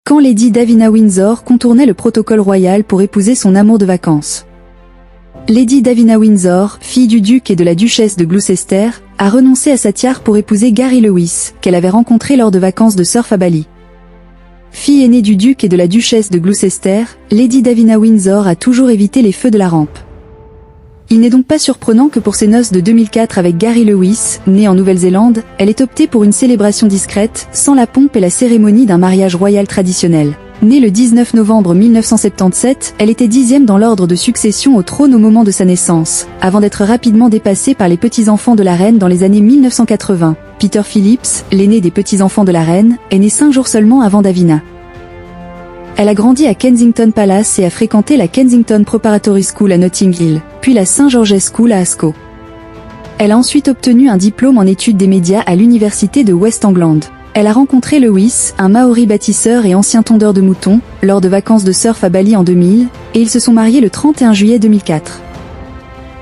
Quand Lady Davina Windsor contournait le protocole royal pour épouser son amour de vacances. Lady Davina Windsor, fille du duc et de la duchesse de Gloucester, a renoncé à sa tiare pour épouser Gary Lewis, qu'elle avait rencontré lors de vacances de surf à Bali. Fille aînée du duc et de la duchesse de Gloucester, Lady Davina Windsor a toujours évité les feux de la rampe. Il n'est donc pas surprenant que pour ses noces de 2004 avec Gary Lewis, né en Nouvelle-Zélande, elle ait opté pour une célébration discrète, sans la pompe et la cérémonie d'un mariage royal traditionnel. Née le 19 novembre 1977, elle était 10e dans l'ordre de succession au trône au moment de sa naissance, avant d'être rapidement dépassée par les petits-enfants de la reine dans les années 1980. Peter Phillips, l'aîné des petits-enfants de la reine, est né 5 jours seulement avant Davina. Elle a grandi à Kensington Palace et a fréquenté la Kensington Preparatory School à Notting Hill, puis la St George's School à Ascot. Elle a ensuite obtenu un diplôme en études des médias à l'université de West England. Elle a rencontré Lewis, un Maori bâtisseur et ancien tondeur de moutons, lors de vacances de surf à Bali en 2000, et ils se sont mariés le 31 juillet 2004.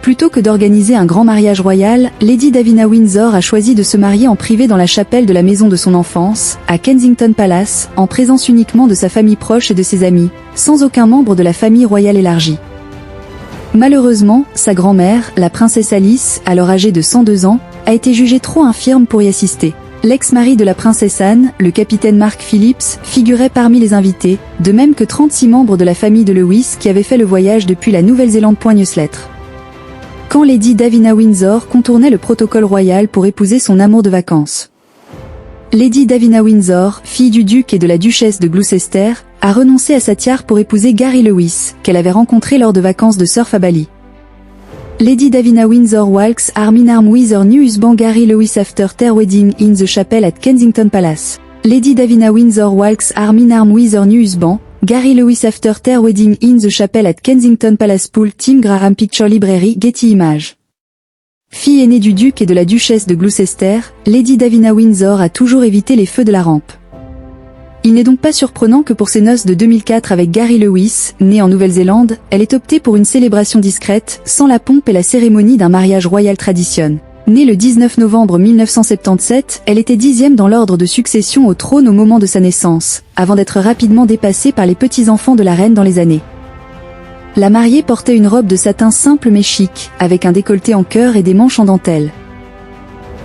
Plutôt que d'organiser un grand mariage royal, Lady Davina Windsor a choisi de se marier en privé dans la chapelle de la maison de son enfance, à Kensington Palace, en présence uniquement de sa famille proche et de ses amis, sans aucun membre de la famille royale élargie. Malheureusement, sa grand-mère, la princesse Alice, alors âgée de 102 ans, a été jugée trop infirme pour y assister. L'ex-mari de la princesse Anne, le capitaine Mark Phillips, figurait parmi les invités, de même que 36 membres de la famille de Lewis qui avaient fait le voyage depuis la Nouvelle-Zélande. Newsletter. Quand Lady Davina Windsor contournait le protocole royal pour épouser son amour de vacances. Lady Davina Windsor, fille du duc et de la duchesse de Gloucester, a renoncé à sa tiare pour épouser Gary Lewis, qu'elle avait rencontré lors de vacances de surf à Bali. Lady Davina Windsor walks arm in arm with her new husband Gary Lewis after their wedding in the chapel at Kensington Palace. Lady Davina Windsor walks arm in arm with her new husband, Gary Lewis after their wedding in the chapel at Kensington Palace. Pool Tim Graham Picture Library Getty Images. Fille aînée du duc et de la duchesse de Gloucester, Lady Davina Windsor a toujours évité les feux de la rampe. Il n'est donc pas surprenant que pour ses noces de 2004 avec Gary Lewis, né en Nouvelle-Zélande, elle ait opté pour une célébration discrète, sans la pompe et la cérémonie d'un mariage royal traditionnel. Née le 19 novembre 1977, elle était 10e dans l'ordre de succession au trône au moment de sa naissance, avant d'être rapidement dépassée par les petits-enfants de la reine dans les années. La mariée portait une robe de satin simple mais chic, avec un décolleté en cœur et des manches en dentelle.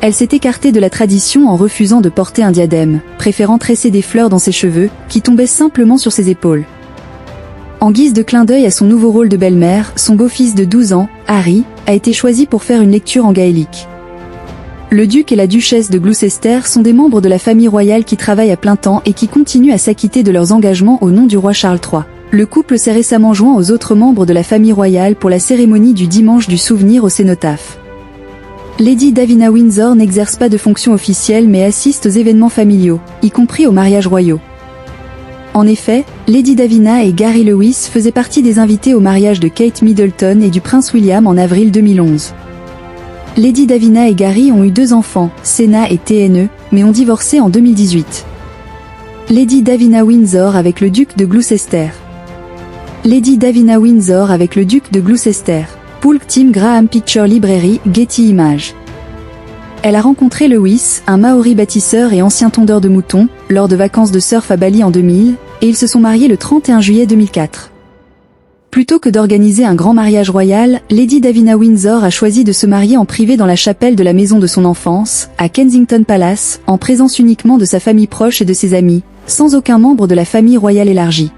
Elle s'est écartée de la tradition en refusant de porter un diadème, préférant tresser des fleurs dans ses cheveux, qui tombaient simplement sur ses épaules. En guise de clin d'œil à son nouveau rôle de belle-mère, son beau-fils de 12 ans, Harry, a été choisi pour faire une lecture en gaélique. Le duc et la duchesse de Gloucester sont des membres de la famille royale qui travaillent à plein temps et qui continuent à s'acquitter de leurs engagements au nom du roi Charles III. Le couple s'est récemment joint aux autres membres de la famille royale pour la cérémonie du dimanche du souvenir au cénotaphe. Lady Davina Windsor n'exerce pas de fonction officielle mais assiste aux événements familiaux, y compris aux mariages royaux. En effet, Lady Davina et Gary Lewis faisaient partie des invités au mariage de Kate Middleton et du prince William en avril 2011. Lady Davina et Gary ont eu 2 enfants, Senna et TNE, mais ont divorcé en 2018. Lady Davina Windsor avec le duc de Gloucester. Lady Davina Windsor avec le duc de Gloucester. Pool Tim Graham Picture Library Getty Images. Elle a rencontré Lewis, un Maori bâtisseur et ancien tondeur de moutons, lors de vacances de surf à Bali en 2000, et ils se sont mariés le 31 juillet 2004. Plutôt que d'organiser un grand mariage royal, Lady Davina Windsor a choisi de se marier en privé dans la chapelle de la maison de son enfance, à Kensington Palace, en présence uniquement de sa famille proche et de ses amis, sans aucun membre de la famille royale élargie.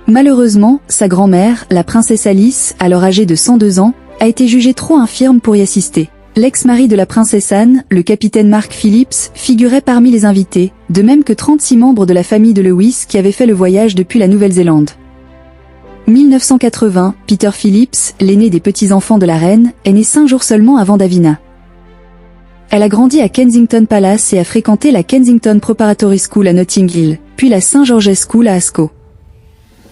Malheureusement, sa grand-mère, la princesse Alice, alors âgée de 102 ans, a été jugée trop infirme pour y assister. L'ex-mari de la princesse Anne, le capitaine Mark Phillips, figurait parmi les invités, de même que 36 membres de la famille de Lewis qui avaient fait le voyage depuis la Nouvelle-Zélande. 1980, Peter Phillips, l'aîné des petits-enfants de la reine, est né 5 jours seulement avant Davina. Elle a grandi à Kensington Palace et a fréquenté la Kensington Preparatory School à Notting Hill, puis la St George's School à Ascot.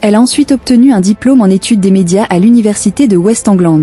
Elle a ensuite obtenu un diplôme en études des médias à l'université de West England.